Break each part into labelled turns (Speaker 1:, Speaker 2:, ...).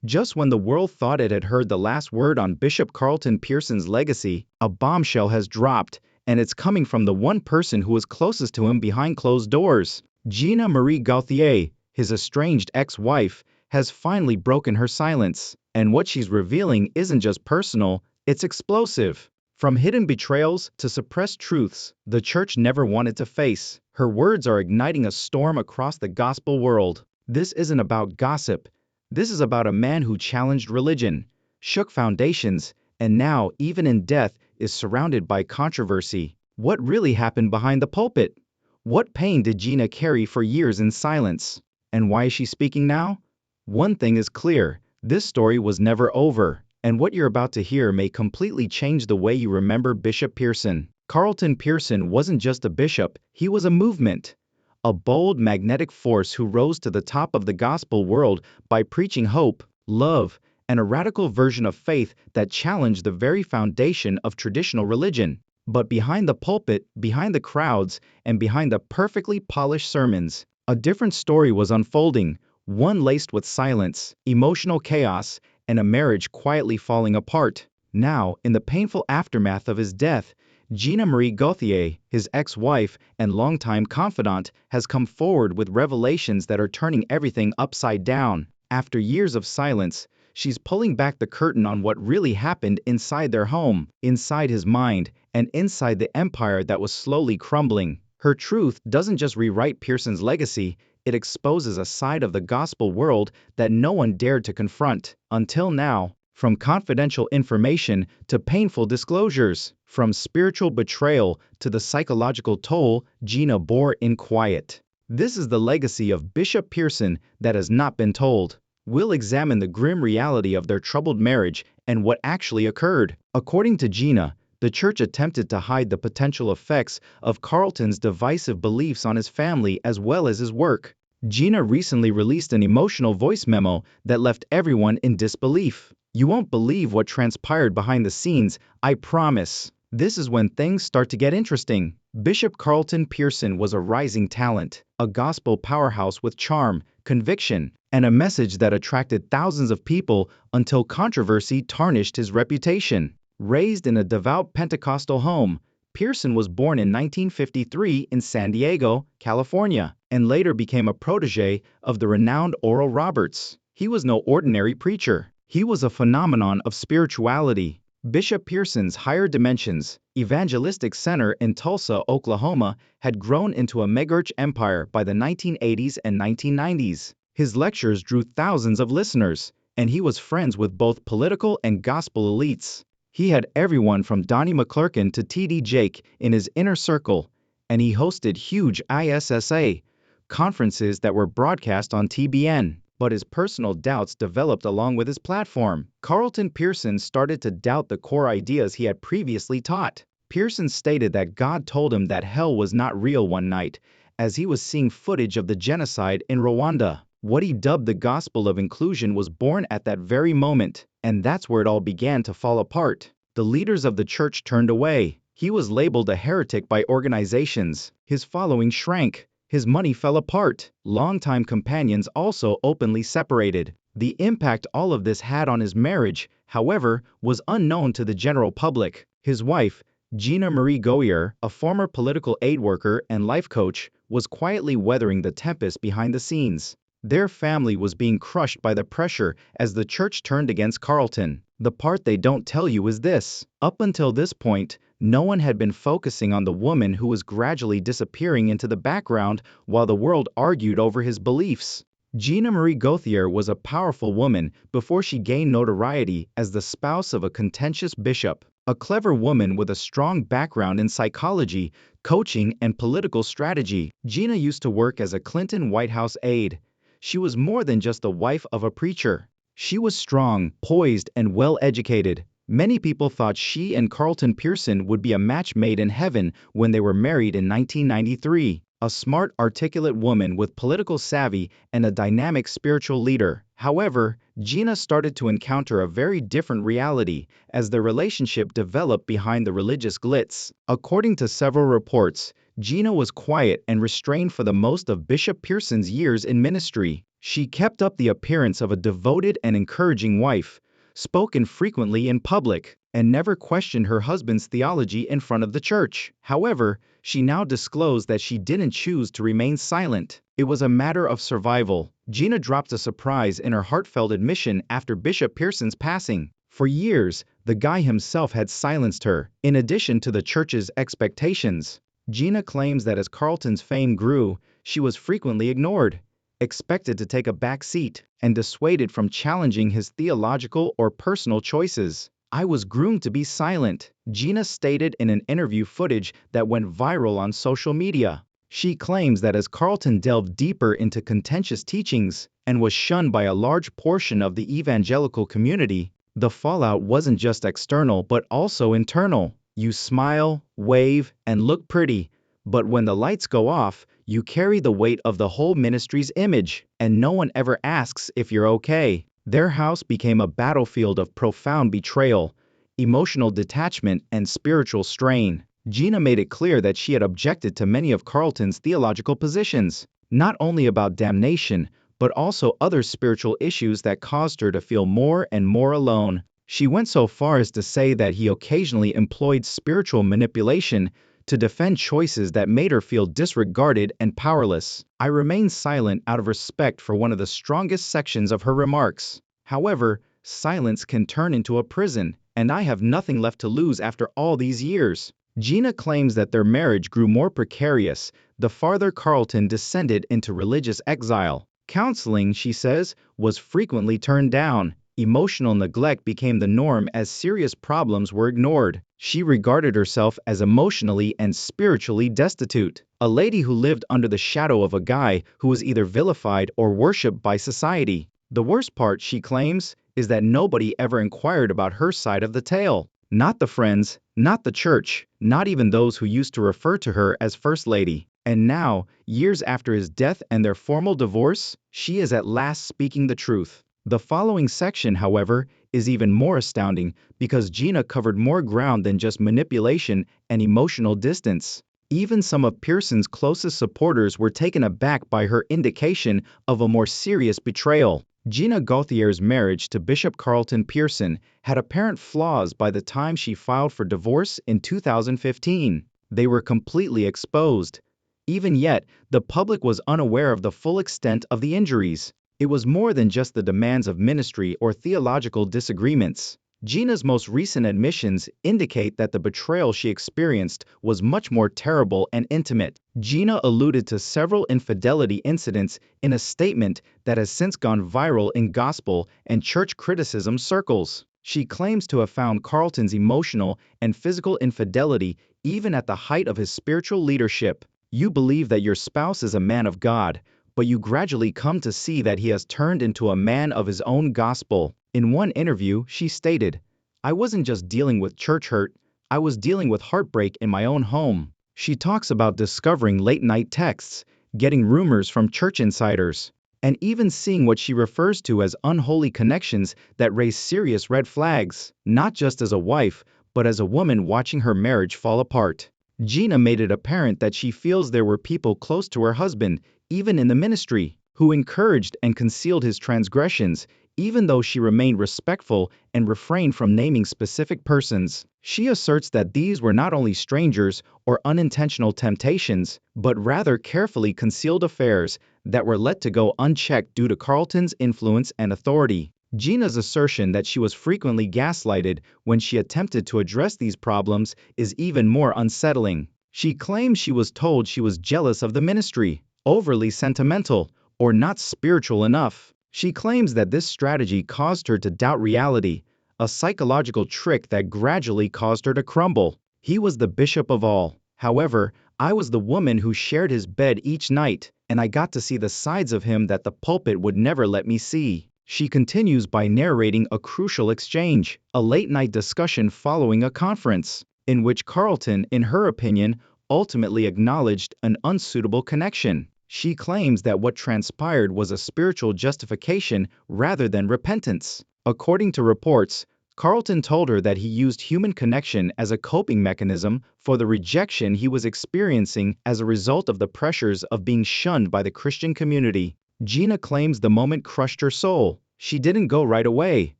Speaker 1: Just when the world thought it had heard the last word on Bishop Carlton Pearson's legacy, a bombshell has dropped, and it's coming from the one person who was closest to him behind closed doors. Gina Gauthier, his estranged ex-wife, has finally broken her silence. And what she's revealing isn't just personal, it's explosive. From hidden betrayals to suppressed truths the church never wanted to face, her words are igniting a storm across the gospel world. This isn't about gossip. This is about a man who challenged religion, shook foundations, and now, even in death, is surrounded by controversy. What really happened behind the pulpit? What pain did Gina carry for years in silence? And why is she speaking now? One thing is clear, this story was never over. And what you're about to hear may completely change the way you remember Bishop Pearson. Carlton Pearson wasn't just a bishop, he was a movement. A bold, magnetic force who rose to the top of the gospel world by preaching hope, love, and a radical version of faith that challenged the very foundation of traditional religion. But behind the pulpit, behind the crowds, and behind the perfectly polished sermons, a different story was unfolding, one laced with silence, emotional chaos, and a marriage quietly falling apart. Now, in the painful aftermath of his death, Gina Gauthier, his ex-wife and longtime confidant, has come forward with revelations that are turning everything upside down. After years of silence, she's pulling back the curtain on what really happened inside their home, inside his mind, and inside the empire that was slowly crumbling. Her truth doesn't just rewrite Pearson's legacy, it exposes a side of the gospel world that no one dared to confront until now. From confidential information to painful disclosures, from spiritual betrayal to the psychological toll Gina bore in quiet. This is the legacy of Bishop Pearson that has not been told. We'll examine the grim reality of their troubled marriage and what actually occurred. According to Gina, the church attempted to hide the potential effects of Carlton's divisive beliefs on his family as well as his work. Gina recently released an emotional voice memo that left everyone in disbelief. You won't believe what transpired behind the scenes, I promise. This is when things start to get interesting. Bishop Carlton Pearson was a rising talent, a gospel powerhouse with charm, conviction, and a message that attracted thousands of people until controversy tarnished his reputation. Raised in a devout Pentecostal home, Pearson was born in 1953 in San Diego, California, and later became a protege of the renowned Oral Roberts. He was no ordinary preacher. He was a phenomenon of spirituality. Bishop Pearson's Higher Dimensions evangelistic center in Tulsa, Oklahoma, had grown into a megachurch empire by the 1980s and 1990s. His lectures drew thousands of listeners, and he was friends with both political and gospel elites. He had everyone from Donnie McClurkin to T.D. Jake in his inner circle, and he hosted huge ISSA conferences that were broadcast on TBN. But his personal doubts developed along with his platform. Carlton Pearson started to doubt the core ideas he had previously taught. Pearson stated that God told him that hell was not real one night, as he was seeing footage of the genocide in Rwanda. What he dubbed the gospel of inclusion was born at that very moment, and that's where it all began to fall apart. The leaders of the church turned away. He was labeled a heretic by organizations. His following shrank. His money fell apart. Longtime companions also openly separated. The impact all of this had on his marriage, however, was unknown to the general public. His wife, Gina Gauthier, a former political aid worker and life coach, was quietly weathering the tempest behind the scenes. Their family was being crushed by the pressure as the church turned against Carlton. The part they don't tell you is this. Up until this point, no one had been focusing on the woman who was gradually disappearing into the background while the world argued over his beliefs. Gina Gauthier was a powerful woman before she gained notoriety as the spouse of a contentious bishop. A clever woman with a strong background in psychology, coaching, and political strategy, Gina used to work as a Clinton White House aide. She was more than just the wife of a preacher. She was strong, poised, and well-educated. Many people thought she and Carlton Pearson would be a match made in heaven when they were married in 1993. A smart, articulate woman with political savvy and a dynamic spiritual leader. However, Gina started to encounter a very different reality as their relationship developed behind the religious glitz. According to several reports, Gina was quiet and restrained for the most of Bishop Pearson's years in ministry. She kept up the appearance of a devoted and encouraging wife, spoke infrequently in public, and never questioned her husband's theology in front of the church. However, she now disclosed that she didn't choose to remain silent. It was a matter of survival. Gina dropped a surprise in her heartfelt admission after Bishop Pearson's passing. For years, the guy himself had silenced her, in addition to the church's expectations. Gina claims that as Carlton's fame grew, she was frequently ignored, expected to take a back seat, and dissuaded from challenging his theological or personal choices. "I was groomed to be silent," Gina stated in an interview footage that went viral on social media. She claims that as Carlton delved deeper into contentious teachings and was shunned by a large portion of the evangelical community, the fallout wasn't just external but also internal. You smile, wave, and look pretty, but when the lights go off, you carry the weight of the whole ministry's image, and no one ever asks if you're okay. Their house became a battlefield of profound betrayal, emotional detachment, and spiritual strain. Gina made it clear that she had objected to many of Carlton's theological positions, not only about damnation, but also other spiritual issues that caused her to feel more and more alone. She went so far as to say that he occasionally employed spiritual manipulation to defend choices that made her feel disregarded and powerless. "I remained silent out of respect for one of the strongest sections of her remarks. However, silence can turn into a prison, and I have nothing left to lose after all these years." Gina claims that their marriage grew more precarious the farther Carlton descended into religious exile. Counseling, she says, was frequently turned down. Emotional neglect became the norm as serious problems were ignored. She regarded herself as emotionally and spiritually destitute, a lady who lived under the shadow of a guy who was either vilified or worshipped by society. The worst part, she claims, is that nobody ever inquired about her side of the tale. Not the friends, not the church, not even those who used to refer to her as First Lady. And now, years after his death and their formal divorce, she is at last speaking the truth. The following section, however, is even more astounding because Gina covered more ground than just manipulation and emotional distance. Even some of Pearson's closest supporters were taken aback by her indication of a more serious betrayal. Gina Gauthier's marriage to Bishop Carlton Pearson had apparent flaws by the time she filed for divorce in 2015. They were completely exposed. Even yet, the public was unaware of the full extent of the injuries. It was more than just the demands of ministry or theological disagreements. Gina's most recent admissions indicate that the betrayal she experienced was much more terrible and intimate. Gina alluded to several infidelity incidents in a statement that has since gone viral in gospel and church criticism circles. She claims to have found Carlton's emotional and physical infidelity even at the height of his spiritual leadership. "You believe that your spouse is a man of God, but you gradually come to see that he has turned into a man of his own gospel." In one interview, she stated, "I wasn't just dealing with church hurt, I was dealing with heartbreak in my own home." She talks about discovering late-night texts, getting rumors from church insiders, and even seeing what she refers to as unholy connections that raise serious red flags, not just as a wife, but as a woman watching her marriage fall apart. Gina made it apparent that she feels there were people close to her husband, even in the ministry, who encouraged and concealed his transgressions, even though she remained respectful and refrained from naming specific persons. She asserts that these were not only strangers or unintentional temptations, but rather carefully concealed affairs that were let to go unchecked due to Carlton's influence and authority. Gina's assertion that she was frequently gaslighted when she attempted to address these problems is even more unsettling. She claims she was told she was jealous of the ministry, overly sentimental, or not spiritual enough. She claims that this strategy caused her to doubt reality, a psychological trick that gradually caused her to crumble. "He was the bishop of all. However, I was the woman who shared his bed each night, and I got to see the sides of him that the pulpit would never let me see." She continues by narrating a crucial exchange, a late-night discussion following a conference, in which Carlton, in her opinion, ultimately acknowledged an unsuitable connection. She claims that what transpired was a spiritual justification rather than repentance. According to reports, Carlton told her that he used human connection as a coping mechanism for the rejection he was experiencing as a result of the pressures of being shunned by the Christian community. Gina claims the moment crushed her soul. She didn't go right away.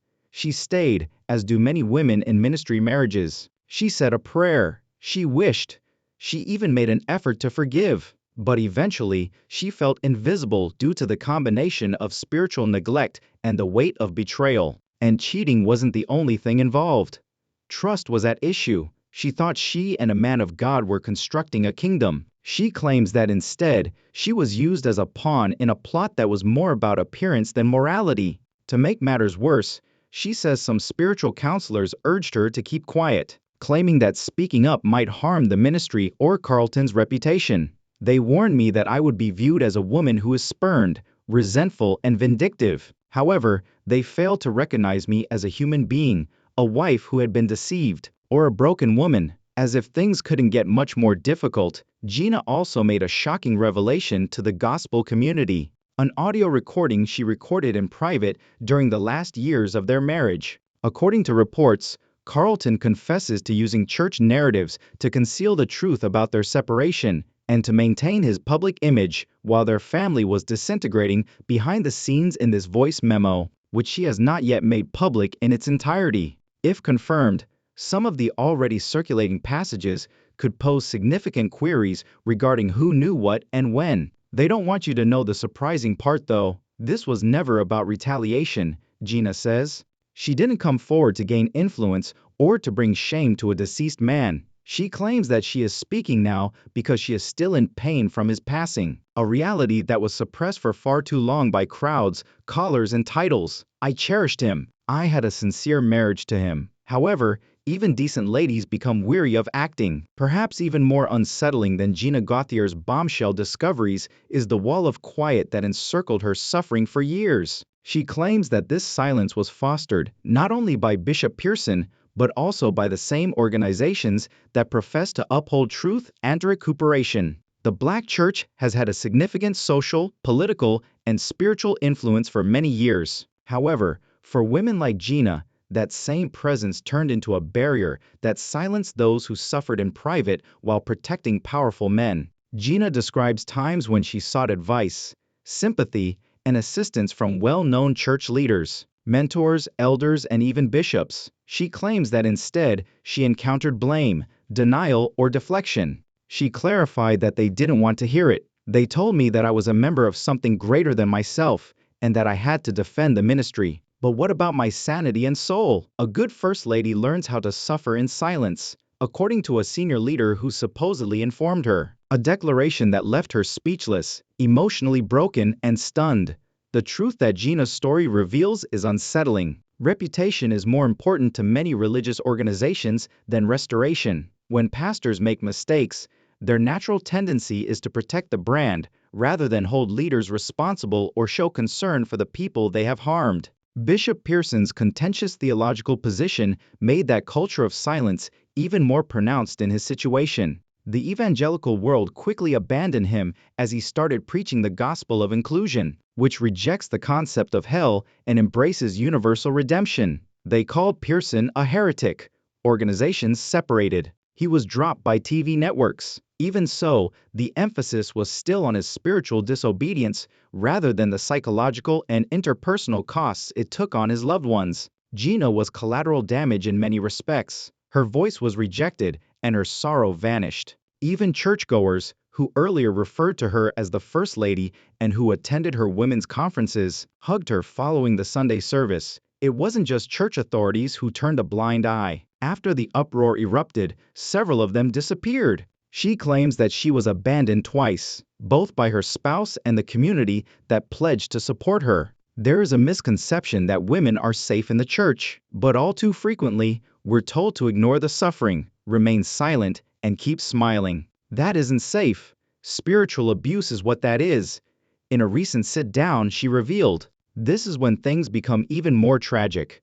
Speaker 1: She stayed, as do many women in ministry marriages. She said a prayer. She wished. She even made an effort to forgive. But eventually, she felt invisible due to the combination of spiritual neglect and the weight of betrayal. And cheating wasn't the only thing involved. Trust was at issue. She thought she and a man of God were constructing a kingdom. She claims that instead, she was used as a pawn in a plot that was more about appearance than morality. To make matters worse, she says some spiritual counselors urged her to keep quiet, claiming that speaking up might harm the ministry or Carlton's reputation. They warned me that I would be viewed as a woman who is spurned, resentful, and vindictive. However, they failed to recognize me as a human being, a wife who had been deceived, or a broken woman. As if things couldn't get much more difficult, Gina also made a shocking revelation to the gospel community. An audio recording she recorded in private during the last years of their marriage. According to reports, Carlton confesses to using church narratives to conceal the truth about their separation and to maintain his public image while their family was disintegrating behind the scenes in this voice memo, which she has not yet made public in its entirety. If confirmed, some of the already circulating passages could pose significant queries regarding who knew what and when. They don't want you to know the surprising part though. This was never about retaliation, Gina says. She didn't come forward to gain influence or to bring shame to a deceased man. She claims that she is speaking now because she is still in pain from his passing, a reality that was suppressed for far too long by crowds, collars, and titles. I cherished him. I had a sincere marriage to him. However, even decent ladies become weary of acting. Perhaps even more unsettling than Gina Gauthier's bombshell discoveries is the wall of quiet that encircled her suffering for years. She claims that this silence was fostered not only by Bishop Pearson, but also by the same organizations that profess to uphold truth and recuperation. The Black Church has had a significant social, political, and spiritual influence for many years. However, for women like Gina, that same presence turned into a barrier that silenced those who suffered in private while protecting powerful men. Gina describes times when she sought advice, sympathy, and assistance from well-known church leaders, mentors, elders, and even bishops. She claims that instead, she encountered blame, denial, or deflection. She clarified that they didn't want to hear it. They told me that I was a member of something greater than myself, and that I had to defend the ministry. But what about my sanity and soul? A good first lady learns how to suffer in silence, according to a senior leader who supposedly informed her. A declaration that left her speechless, emotionally broken, and stunned. The truth that Gina's story reveals is unsettling. Reputation is more important to many religious organizations than restoration. When pastors make mistakes, their natural tendency is to protect the brand, rather than hold leaders responsible or show concern for the people they have harmed. Bishop Pearson's contentious theological position made that culture of silence even more pronounced in his situation. The evangelical world quickly abandoned him as he started preaching the gospel of inclusion, which rejects the concept of hell and embraces universal redemption. They called Pearson a heretic. Organizations separated. He was dropped by TV networks. Even so, the emphasis was still on his spiritual disobedience rather than the psychological and interpersonal costs it took on his loved ones. Gina was collateral damage in many respects. Her voice was rejected, and her sorrow vanished. Even churchgoers, who earlier referred to her as the First Lady and who attended her women's conferences, hugged her following the Sunday service. It wasn't just church authorities who turned a blind eye. After the uproar erupted, several of them disappeared. She claims that she was abandoned twice, both by her spouse and the community that pledged to support her. There is a misconception that women are safe in the church, but all too frequently, we're told to ignore the suffering, remain silent, and keep smiling. That isn't safe. Spiritual abuse is what that is. In a recent sit-down, she revealed, "This is when things become even more tragic."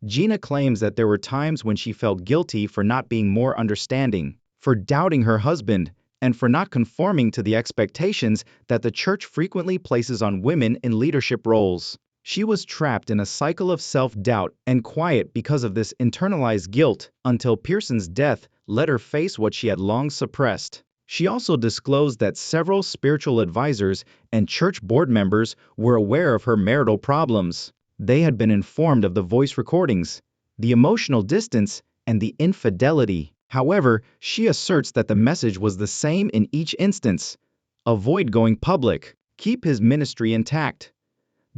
Speaker 1: Gina claims that there were times when she felt guilty for not being more understanding, for doubting her husband, and for not conforming to the expectations that the church frequently places on women in leadership roles. She was trapped in a cycle of self-doubt and quiet because of this internalized guilt until Pearson's death let her face what she had long suppressed. She also disclosed that several spiritual advisors and church board members were aware of her marital problems. They had been informed of the voice recordings, the emotional distance, and the infidelity. However, she asserts that the message was the same in each instance. Avoid going public. Keep his ministry intact.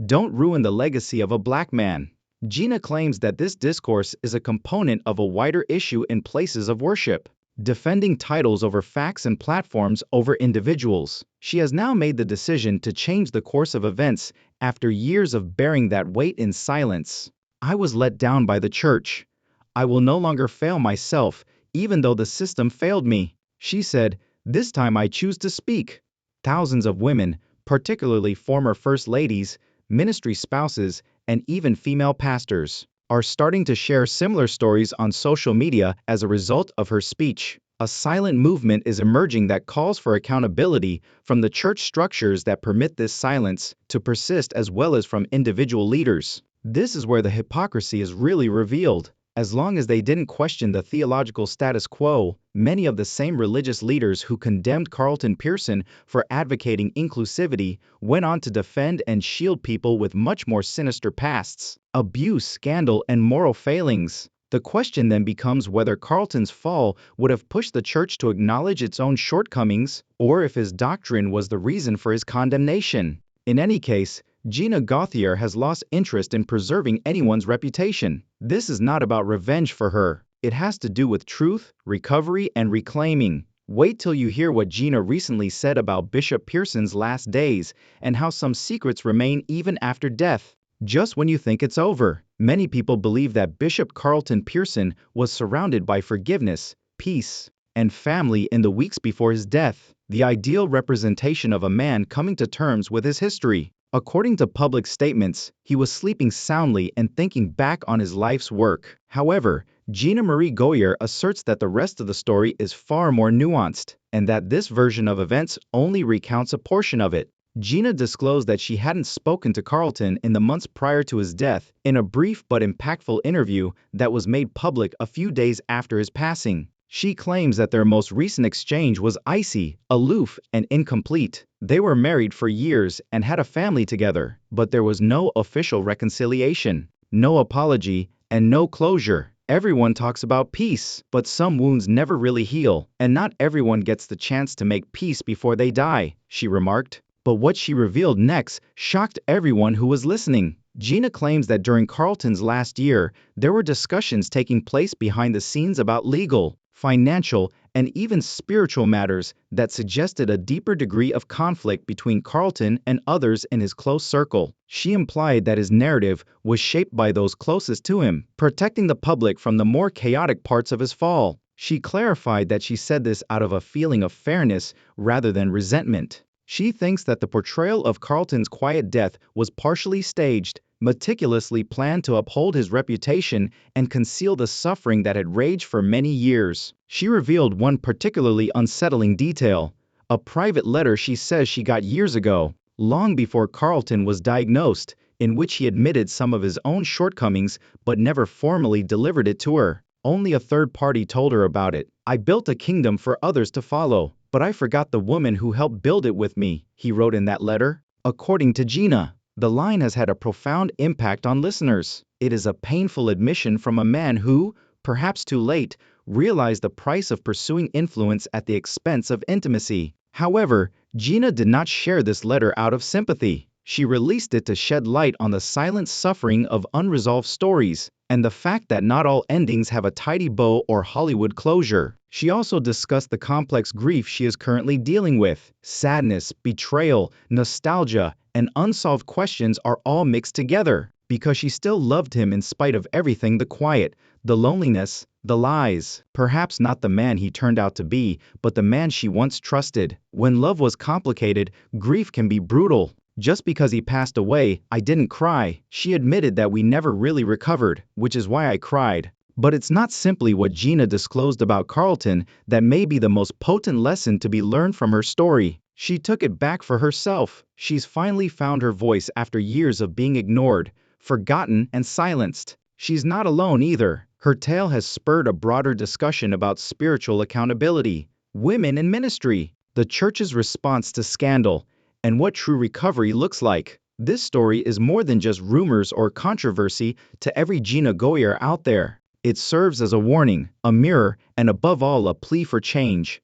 Speaker 1: Don't ruin the legacy of a black man. Gina claims that this discourse is a component of a wider issue in places of worship, defending titles over facts and platforms over individuals. She has now made the decision to change the course of events after years of bearing that weight in silence. I was let down by the church. I will no longer fail myself, even though the system failed me. She said, "This time I choose to speak." Thousands of women, particularly former first ladies, ministry spouses, and even female pastors, are starting to share similar stories on social media as a result of her speech. A silent movement is emerging that calls for accountability from the church structures that permit this silence to persist, as well as from individual leaders. This is where the hypocrisy is really revealed. As long as they didn't question the theological status quo, many of the same religious leaders who condemned Carlton Pearson for advocating inclusivity went on to defend and shield people with much more sinister pasts, abuse, scandal, and moral failings. The question then becomes whether Carlton's fall would have pushed the church to acknowledge its own shortcomings, or if his doctrine was the reason for his condemnation. In any case, Gina Gauthier has lost interest in preserving anyone's reputation. This is not about revenge for her. It has to do with truth, recovery, and reclaiming. Wait till you hear what Gina recently said about Bishop Pearson's last days and how some secrets remain even after death. Just when you think it's over, many people believe that Bishop Carlton Pearson was surrounded by forgiveness, peace, and family in the weeks before his death, the ideal representation of a man coming to terms with his history. According to public statements, he was sleeping soundly and thinking back on his life's work. However, Gina Gauthier asserts that the rest of the story is far more nuanced, and that this version of events only recounts a portion of it. Gina disclosed that she hadn't spoken to Carlton in the months prior to his death in a brief but impactful interview that was made public a few days after his passing. She claims that their most recent exchange was icy, aloof, and incomplete. They were married for years and had a family together, but there was no official reconciliation, no apology, and no closure. Everyone talks about peace, but some wounds never really heal, and not everyone gets the chance to make peace before they die, she remarked. But what she revealed next shocked everyone who was listening. Gina claims that during Carlton's last year, there were discussions taking place behind the scenes about legal, financial, and even spiritual matters that suggested a deeper degree of conflict between Carlton and others in his close circle. She implied that his narrative was shaped by those closest to him, protecting the public from the more chaotic parts of his fall. She clarified that she said this out of a feeling of fairness rather than resentment. She thinks that the portrayal of Carlton's quiet death was partially staged, meticulously planned to uphold his reputation and conceal the suffering that had raged for many years. She revealed one particularly unsettling detail, a private letter she says she got years ago, long before Carlton was diagnosed, in which he admitted some of his own shortcomings but never formally delivered it to her. Only a third party told her about it. "I built a kingdom for others to follow, but I forgot the woman who helped build it with me," he wrote in that letter. According to Gina, the line has had a profound impact on listeners. It is a painful admission from a man who, perhaps too late, realized the price of pursuing influence at the expense of intimacy. However, Gina did not share this letter out of sympathy. She released it to shed light on the silent suffering of unresolved stories, and the fact that not all endings have a tidy bow or Hollywood closure. She also discussed the complex grief she is currently dealing with. Sadness, betrayal, nostalgia, and unsolved questions are all mixed together, because she still loved him in spite of everything: the quiet, the loneliness, the lies. Perhaps not the man he turned out to be, but the man she once trusted. When love was complicated, grief can be brutal. "Just because he passed away, I didn't cry." She admitted that "we never really recovered, which is why I cried." But it's not simply what Gina disclosed about Carlton that may be the most potent lesson to be learned from her story. She took it back for herself. She's finally found her voice after years of being ignored, forgotten, and silenced. She's not alone either. Her tale has spurred a broader discussion about spiritual accountability, women in ministry, the church's response to scandal, and what true recovery looks like. This story is more than just rumors or controversy to every Gina Gauthier out there. It serves as a warning, a mirror, and above all, a plea for change.